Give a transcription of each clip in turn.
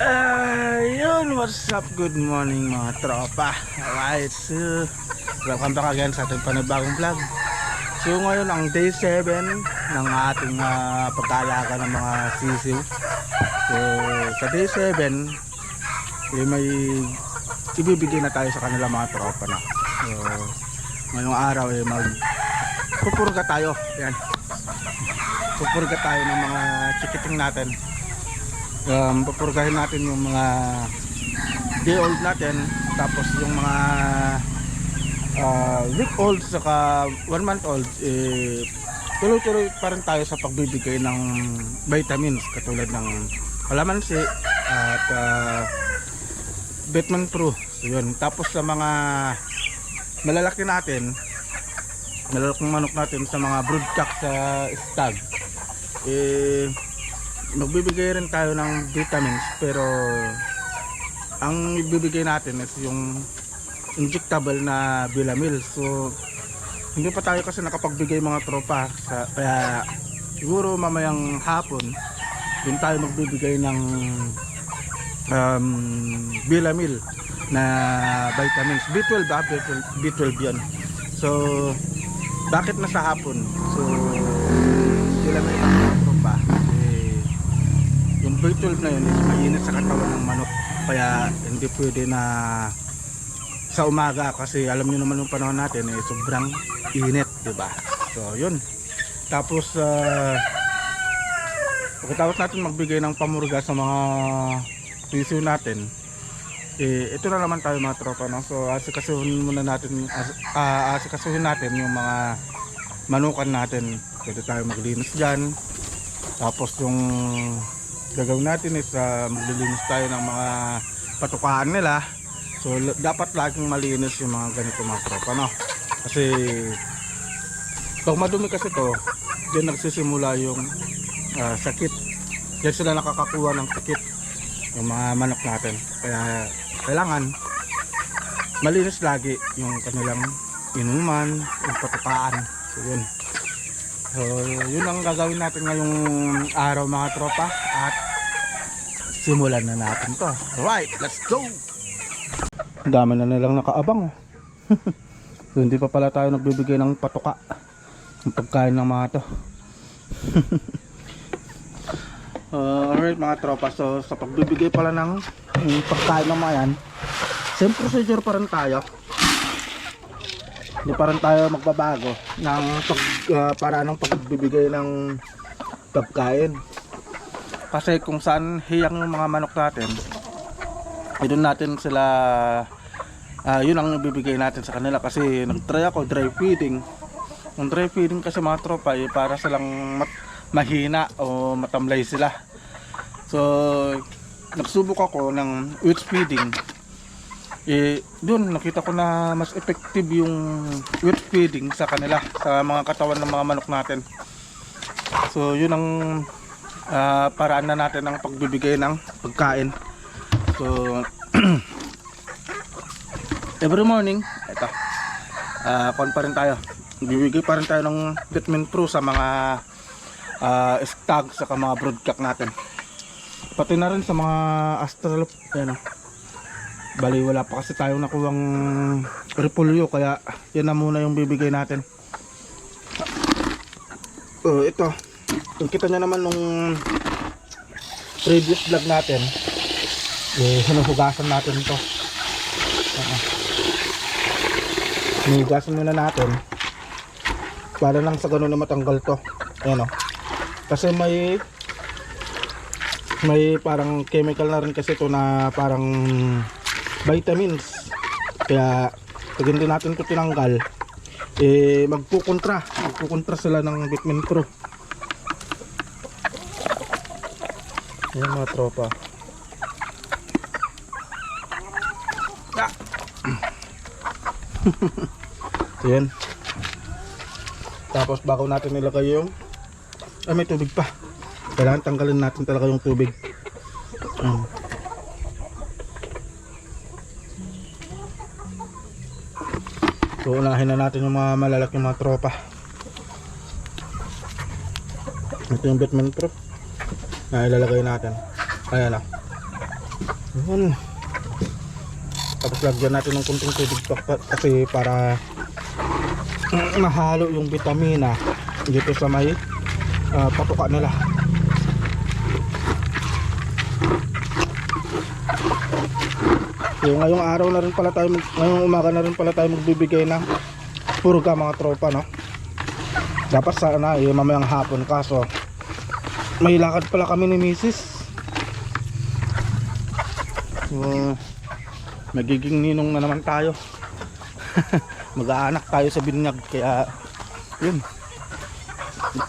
Yun, what's up? Good morning mga tropa. Alright, so welcome back again sa ating panibagong vlog. So ngayon ang day 7 ng ating pag-aalaga ng mga sisiw. So sa day 7 may ibibigay na tayo sa kanila mga tropa na. So ngayong araw magpupurga tayo. Yan, pupurga tayo ng mga chikiting natin. Papurgahin natin yung mga day old natin, tapos yung mga week old saka 1 month old, tuloy-tuloy pa rin tayo sa pagbibigay ng vitamins katulad ng kalamansi at vitamin pro. So yun. Tapos sa mga malalaki natin, malalaking manok natin, sa mga broodcock sa stag, magbibigay rin tayo ng vitamins, pero ang ibibigay natin is yung injectable na Bilamil. So hindi pa tayo kasi nakapagbigay mga tropa, kaya siguro mamayang hapon din tayo magbibigay ng Bilamil na vitamins. B12 ba? B12 yan. So bakit nasa hapon? So Bilamil ang mga tropa, yung B12 na yun is mainit sa katawan ng manok, kaya hindi pwede na sa umaga, kasi alam niyo naman yung panahon natin sobrang init, diba? So yun. Tapos pagkatapos natin magbigay ng pamurga sa mga sisiw natin, ito na naman tayo mga tropa, no? So asikasuhin muna natin, asikasuhin natin yung mga manukan natin. Pwede tayo maglinis dyan. Tapos yung gagawin natin is maglilinis tayo ng mga patukaan nila. So dapat laging malinis yung mga ganito mga tropa, no? Kasi pag madumi kasi to, diyan nagsisimula yung sakit. Diyan sila nakakakuha ng sakit, yung mga manok natin. Kaya kailangan malinis lagi yung kanilang inuman, yung patukaan. So yun. So yun ang gagawin natin ngayong araw mga tropa, at simulan na natin to. Alright, let's go! Dami na nilang nakaabang. So hindi pa pala tayo nagbibigay ng patuka, ng pagkain ng mga to. Alright mga tropa, so sa pagbibigay pala ng pagkain ng mga yan, same procedure pa rin tayo. Hindi pa rin tayo magbabago ng para ng pagbibigay ng pagkain. Kasi kung saan hiyang yung mga manok natin, doon natin sila, yun ang ibibigay natin sa kanila. Kasi nag-try ako dry feeding. Yung dry feeding kasi mga tropa, para silang mahina o matamlay sila. So nagsubok ako ng wet feeding. Doon nakita ko na mas effective yung wet feeding sa kanila, sa mga katawan ng mga manok natin. So yun ang paraan na natin ng pagbibigay ng pagkain. So every morning, ito, kon pa rin tayo, bibigay pa rin tayo ng vitamin pro sa mga stag sa mga broodcock natin, pati na rin sa mga astral. Yan, bali wala pa kasi tayong nakuhang repolyo, kaya yan na muna yung bibigay natin. Ito, kung kita nyo naman nung previous vlog natin, hinuhugasan natin ito. Hinuhugasan muna natin para lang sa ganun na matanggal to. Ayan, kasi may parang chemical na rin kasi ito na parang vitamins, kaya pag hindi natin ito tinanggal, magkukontra sila ng vitamin pro. Ayan mga tropa. Ayan. Tapos bago natin nilagay yung may tubig pa, kailangan tanggalin natin talaga yung tubig. So unahin na natin yung mga malalaking mga tropa. Ito yung vitamin pro na ilalagay natin. Ayan na. Yun. Tapos lagyan natin ng kunting tubig kasi para mahalo yung vitamina dito sa may patuka nila. So ngayong araw na rin pala tayo, ngayong umaga na rin pala tayo magbibigay ng purga mga tropa, no? Dapat sana mamayang hapon, kaso may lakad pala kami ni Mrs. So magiging ninong na naman tayo. Mag-aanak tayo sa binyag, kaya yun,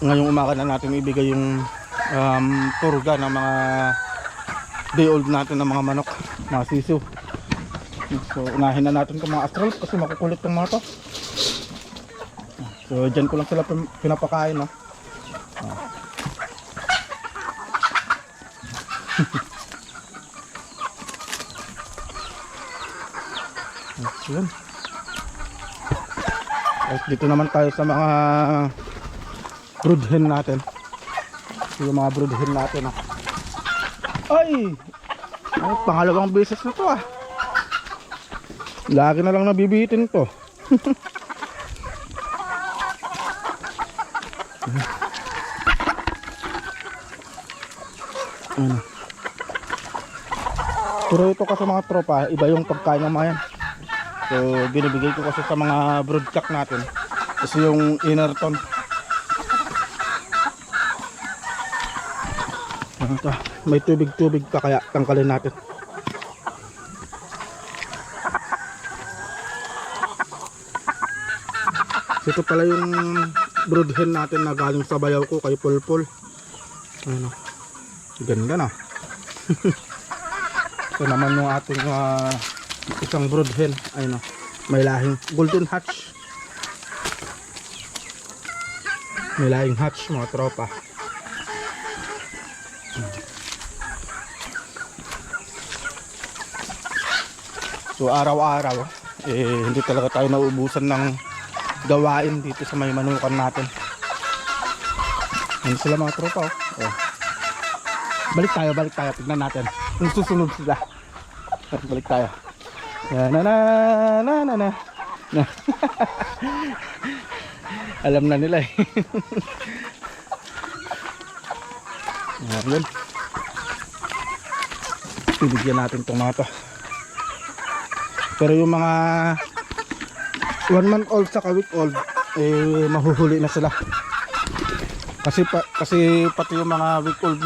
ngayong umaga na natin ibigay yung purga ng mga day old natin ng mga manok, mga sisu. So unahin na natin itong mga astral kasi makukulit itong mga to. So dyan ko lang sila pinapakain, no? Yun. At dito naman tayo sa mga brood hen natin. Yung mga brood hen natin, no? Ay, pangalawang beses na to, ah. Lagi na lang nabibitin to. Pero ito kasi mga tropa, iba yung pagkain ng mga yan. So binibigay ko kasi sa mga broodcock natin kasi yung inner tone. Ito, may tubig pa kaya tangkalin natin. Ito pala yung brood hen natin na galing sa bayaw ko kay Pulpul. Ano, ganda na. Ito naman yung ating isang brood hen. Ayun, may lahing golden hatch. May lahing hatch mga tropa. So araw-araw hindi talaga tayo nauubusan ng gawain dito sa may manukan natin. Ano sila mga tropa, oh. Balik tayo, tignan natin kung susunod sila. Balik tayo. Na. Alam na nila, eh. Ayan. Bibigyan natin itong mga to. Pero yung mga 1 month old sa week old, mahuhuli na sila. Kasi pati yung mga week old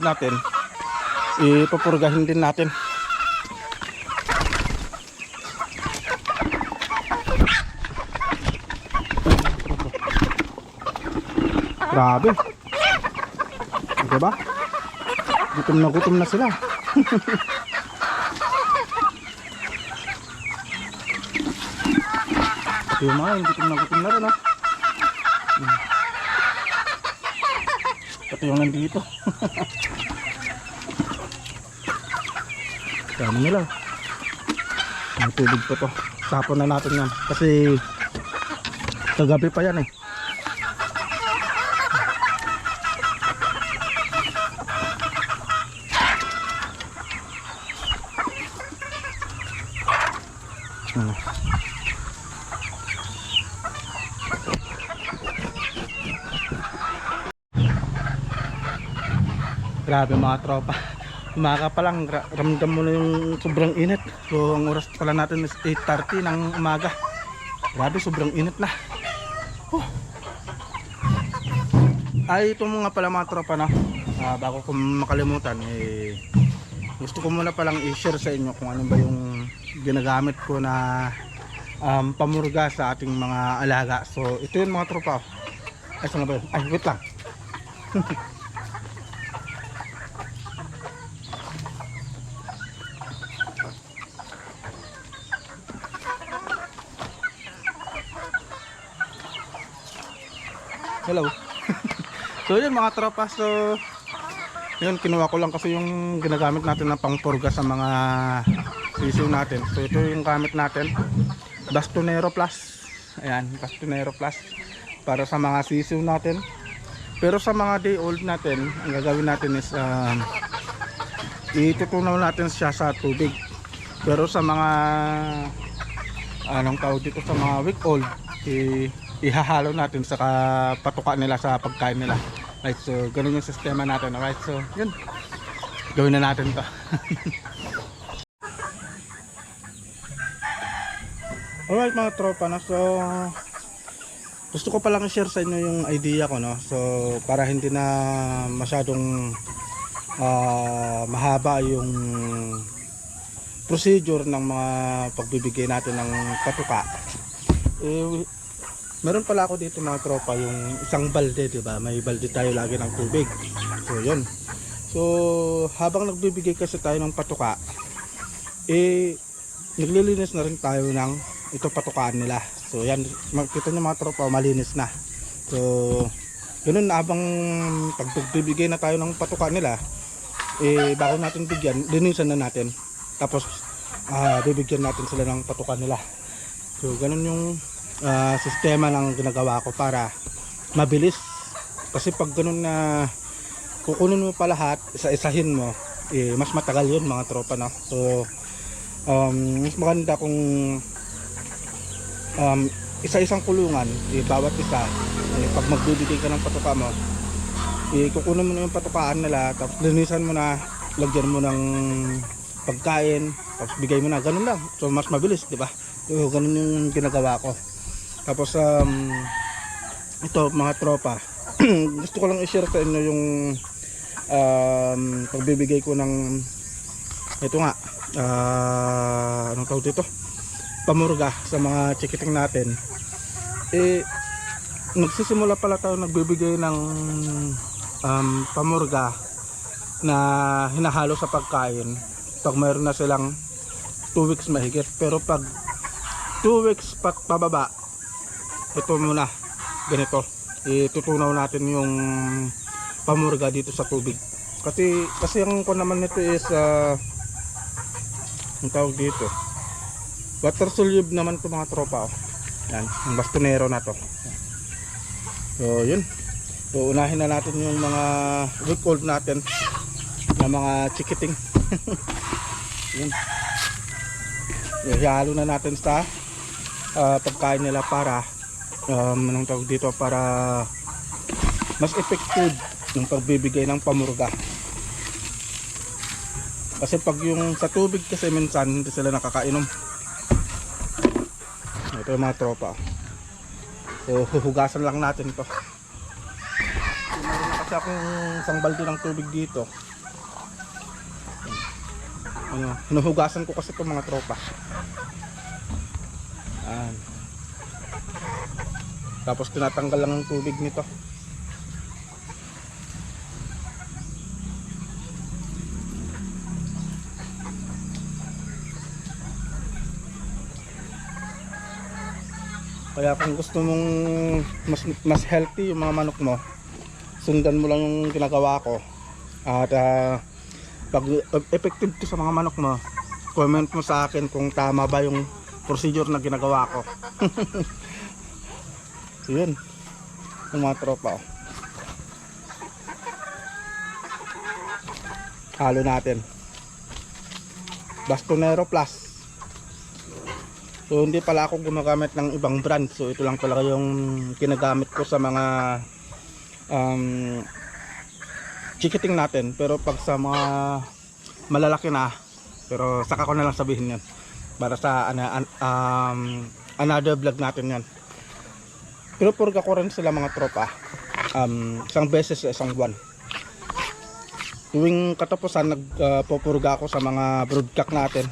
natin, ipupurgahin din natin. Grabe. Diba? Gutom na sila. Yung mga yun, gutom na rin, ha? Pati yung nandito. Dami nila. May tubig pa to. Tapon na natin yan. Kasi kagabi pa yan, eh. Grabe mga tropa, umaga pa lang ramdam mo na yung sobrang init. So ang oras pala natin is 8:30 ng umaga. Grabe, sobrang init na. Ay, ito mga pala mga tropa, no? Bago ko makalimutan, gusto ko muna palang i-share sa inyo kung ano ba yung ginagamit ko na pamurga sa ating mga alaga. So ito yun mga tropa. Ay, saan na ba yun? Ay, wait lang. Hello. So yun mga tropa, so yun, kinuha ko lang kasi yung ginagamit natin na pangpurga sa mga sisiw natin. So ito yung gamit natin, Bastonero Plus. Ayan, Bastonero Plus para sa mga sisiw natin. Pero sa mga day old natin, ang gagawin natin is itutunaw natin siya sa tubig. Pero sa mga anong tawag dito, sa mga week old, ihahalo natin sa patuka nila sa pagkain nila. Right, so ganun yung sistema natin. Alright, so yun, gawin na natin to. Alright mga tropa, no? So gusto ko palang i-share sa inyo yung idea ko, no? So para hindi na masyadong mahaba yung procedure ng mga pagbibigay natin ng patuka. Meron pala ako dito mga tropa, yung isang balde, diba? May balde tayo lagi ng tubig. So yun. So habang nagbibigay kasi tayo ng patuka, naglilinis na rin tayo ng ito patukaan nila. So yan, makita nyo mga tropa, malinis na. So ganun, habang pagbibigay na tayo ng patuka nila, bago natin bigyan, linisan na natin. Tapos bibigyan natin sila ng patuka nila. So ganun yung sistema ng ginagawa ko para mabilis. Kasi pag ganun na kukunin mo pa lahat, isa-isahin mo, mas matagal yun mga tropa, no? So mas maganda kung isa-isang kulungan, bawat isa, pag magbibigay ka ng patuka mo, kukunin mo na yung patukaan nila, tapos linisan mo na, lagyan mo ng pagkain, tapos bigay mo na, ganun lang. So mas mabilis, di ba? So ganun yung ginagawa ko. Tapos ito mga tropa, gusto ko lang i-share sa inyo yung pagbibigay ko ng ito nga, anong tawag dito, pamurga sa mga chikiting natin. Nagsisimula pala tayo nagbibigay ng pamurga na hinahalo sa pagkain pag mayroon na silang 2 weeks mahigit. Pero pag 2 weeks pababa, ito muna, ganito, itutunaw natin yung pamurga dito sa tubig. Kasi ang ko naman nito is ang tawag dito, water soluble naman ito mga tropa, oh. Yan, ang bastonero na to. So yun, so unahin na natin yung mga week old natin na mga chikiting. Yun, ihalo na natin sa pagkain nila para anong tawag dito, para mas effective yung pagbibigay ng pamurga. Kasi pag yung sa tubig kasi minsan hindi sila nakakainom. Ito yung mga tropa. So huhugasan lang natin to. Meron na kasi akong isang balde ng tubig dito. Hinuhugasan ko kasi ito mga tropa. Tapos tinatanggal lang ang tubig nito. Kaya kung gusto mong mas healthy yung mga manok mo, sundan mo lang yung ginagawa ko. At pag effective to sa mga manok mo, comment mo sa akin kung tama ba yung procedure na ginagawa ko. So yun, yung mga tropa, oh. Halo natin Bastonero Plus. So hindi pala ako gumagamit ng ibang brand. So ito lang talaga yung ginagamit ko sa mga chikiting natin. Pero pag sa mga malalaki na, pero saka ko na lang sabihin yan para sa another vlog natin yan. Pero purga ko rin sila mga tropa, isang beses sa isang buwan. Tuwing katapusan nagpupurga ako sa mga broodcock natin,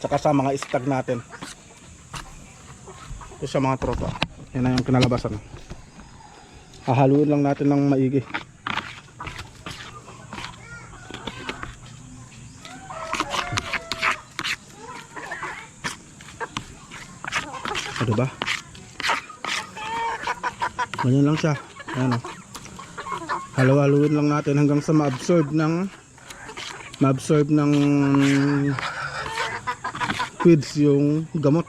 saka sa mga stag natin. Ito sa mga tropa, yan na yung kinalabasan. Hahaluin lang natin ng maigi. Ano ba? Ganyan lang siya. Ayan, oh. Halu-haluin lang natin hanggang sa ma-absorb ng feeds yung gamot.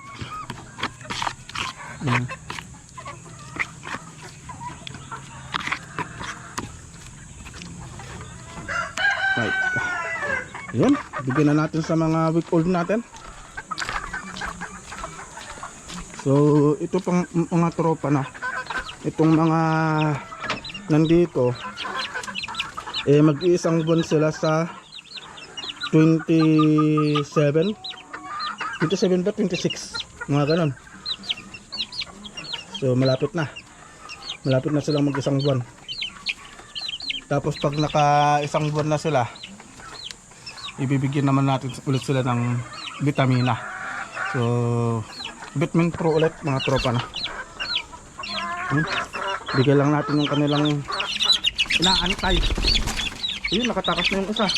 Right. Yun, bigyan na natin sa mga week old natin. So ito pang mga tropa na, itong mga nandito mag-iisang buwan sila sa 27 ba 26 mga ganon. So malapit na silang mag-isang buwan. Tapos pag naka-isang buwan na sila, ibibigyan naman natin ulit sila ng vitamina. So Vitamin Pro ulit mga tropa na. Bigyan lang natin yung kanilang inaantay. Ayun, nakatakas na yung isa.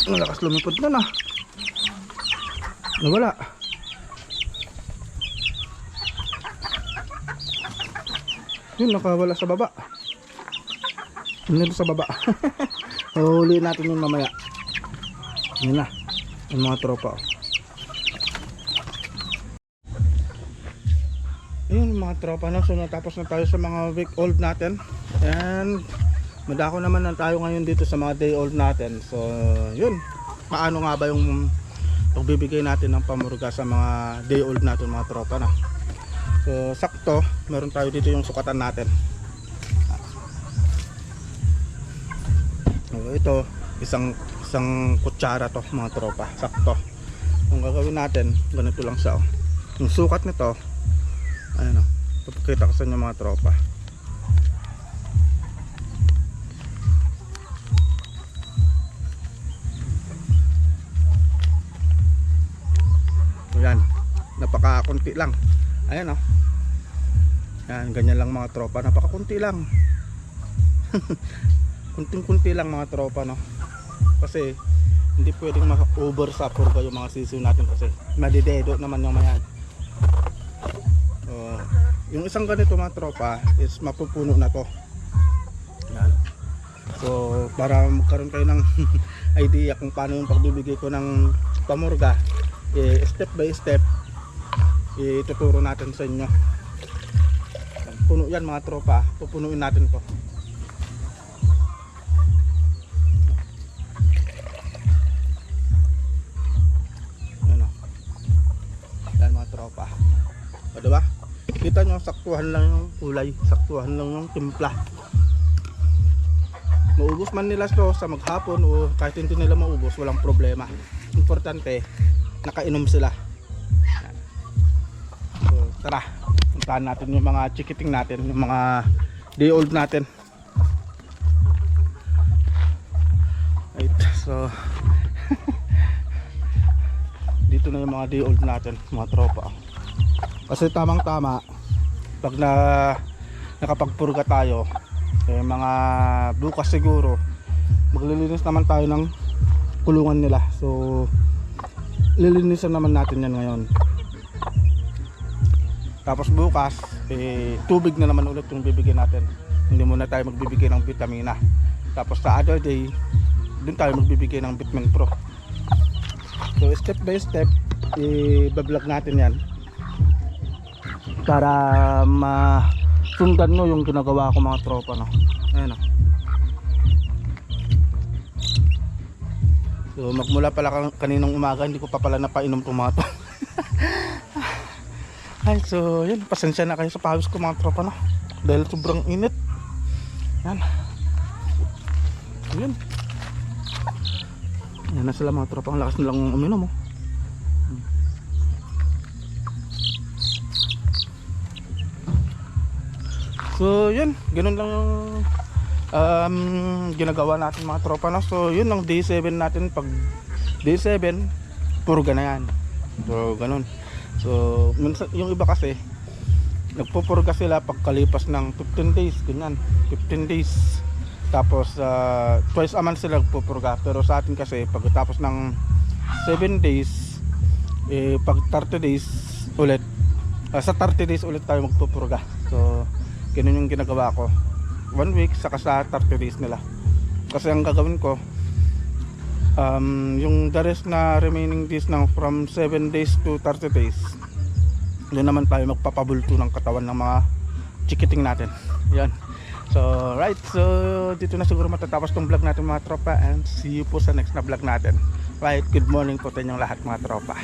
Malakas lumipad na na. Nawala. Yun, nakawala sa baba. Yun sa baba. Huhuliin natin yung mamaya. Yun na, yung mga tropa. Ayun mga tropa na, so natapos na tayo sa mga week old natin. And madako naman na tayo ngayon dito sa mga day old natin. So yun, paano nga ba yung pagbibigay natin ng pamurga sa mga day old natin mga tropa na. So sakto, meron tayo dito yung sukatan natin. So ito, isang kutsara to mga tropa, sakto. Ang gagawin natin, ganito lang siya. Yung sukat nito, ayun o, papakita ko sa inyo mga tropa. Yan, napakakunti lang. Ayan o. Yan, ganyan lang mga tropa. Napakakunti lang. Kunting-kunti lang mga tropa, no. Kasi hindi pwedeng ma-over sa purga yung mga sisiw natin kasi madidedo naman yung mayan. Yung isang ganito mga tropa is mapupuno na to. Yan. So para magkaroon kayo ng idea kung paano yung pagbibigay ko ng pamurga, step by step ituturo natin sa inyo. Puno yan mga tropa, pupunuin natin to. Ano? Yan mga tropa. O diba? Kita nyo, saktuhan lang yung kulay, saktuhan lang yung timpla. Maubos man nila to sa maghapon o kahit hindi nila maubos, walang problema. Importante, nakainom sila. So tara, puntahan natin yung mga chikiting natin, yung mga day old natin. Right, so dito na yung mga day old natin mga tropa. Kasi tamang tama pag nakapagpurga tayo, mga bukas siguro maglilinis naman tayo ng kulungan nila. So lilinisan naman natin yan ngayon. Tapos bukas tubig na naman ulit yung bibigyan natin. Hindi muna tayo magbibigay ng vitamina. Tapos sa other day dun tayo magbibigay ng Vitamin Pro. So step by step i-vlog natin yan para masundan nyo yung ginagawa ko mga tropa, no? Ayan, no? So magmula pala kaninang umaga hindi ko pa pala napainom tomato. Ay, so yun, pasensya na kayo sa pawis ko mga tropa, no? Dahil sobrang init. Yan. Yun. Yan na sila mga tropa, ang lakas nilang uminom, oh. So yun, ganun lang yung ginagawa natin mga tropa, no? So yun ang day 7 natin. Pag day 7 purga na yan. So ganun. So minsan, yung iba kasi nagpupurga sila pagkalipas ng 15 days, ganyan, 15 days. Tapos twice a month sila nagpupurga. Pero sa atin kasi pagkatapos ng 7 days, pag 30 days ulit, sa 30 days ulit tayo magpupurga. So ganun yung ginagawa ko, 1 week saka sa 30 days nila. Kasi ang gagawin ko, yung the rest na remaining days ng from 7 days to 30 days, doon naman tayo magpapabulto ng katawan ng mga chikiting natin. Yan. So right, so dito na siguro matatapos tong vlog natin mga tropa, and see you po sa next na vlog natin. Right, good morning po sa inyong lahat mga tropa.